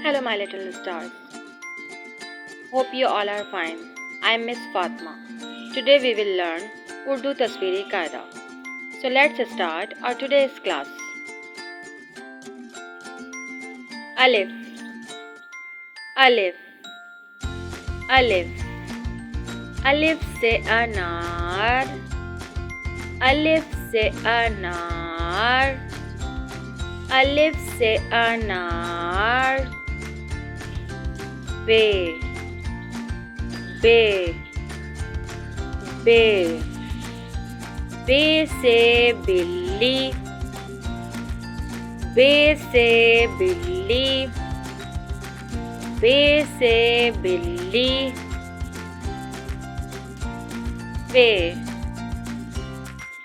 Hello my little stars. Hope you all are fine. I am Miss Fatma. Today we will learn Urdu Tasveeri Quaida. So let's start our today's class. Alif, Alif, Alif. Alif से अनार, Alif से अनार, Alif से अनार. बे, बे, बे. बे से बिल्ली, बे से बिल्ली, बे से बिल्ली. बे,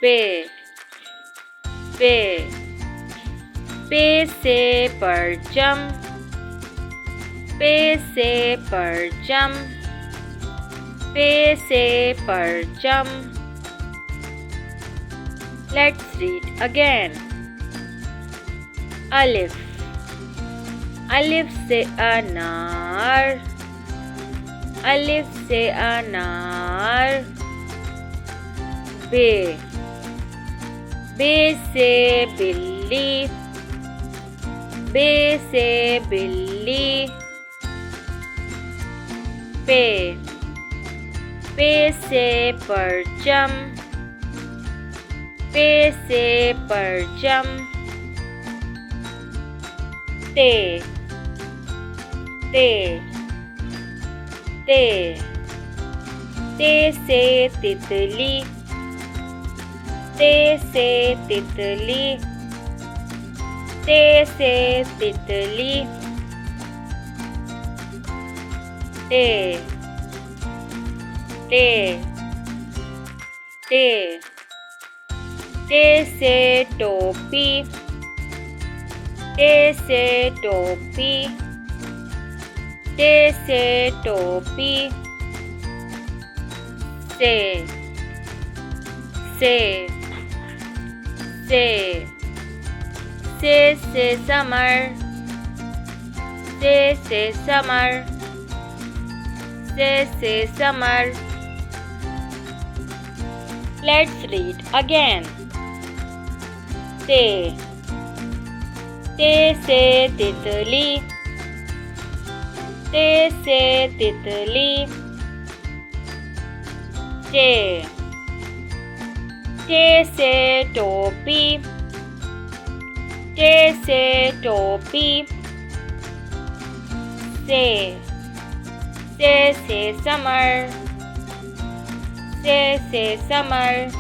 बे, बे. पे से परचम, पे से परचम, पे से परचम. Let's read again. Alif, Alif से अनार, Alif से अनार. बे, बे से बिल्ली, बे से बिल्ली. पे, पे से परचम, पे से परचम. ते, ते, ते. ते से तितली, ते से तितली, ते से तितली. ते, ते, ते. ते से टोपी, ते से टोपी, ते से टोपी. से, से, से. से समर, से समर, से समर. Let's read again. ते से तितली, ते से तितली. टे से टोपी, टे से टोपी. से समर, से summer.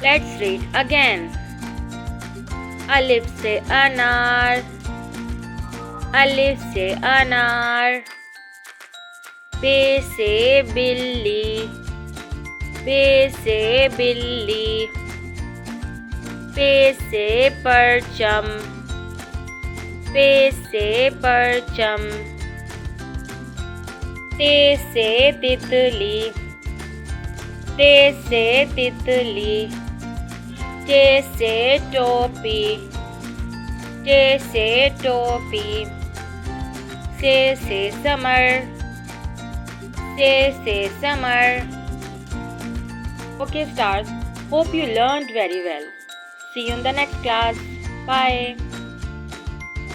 Let's read again. Alif से अनार, Alif से अनार. बे से बिल्ली, बे से बिल्ली. पे से परचम, पे से परचम. ते से तितली, ते से तितली. टे से टोपी, टे से टोपी. से समर, से summer. Okay stars, hope you learned very well. See you in the next class. Bye.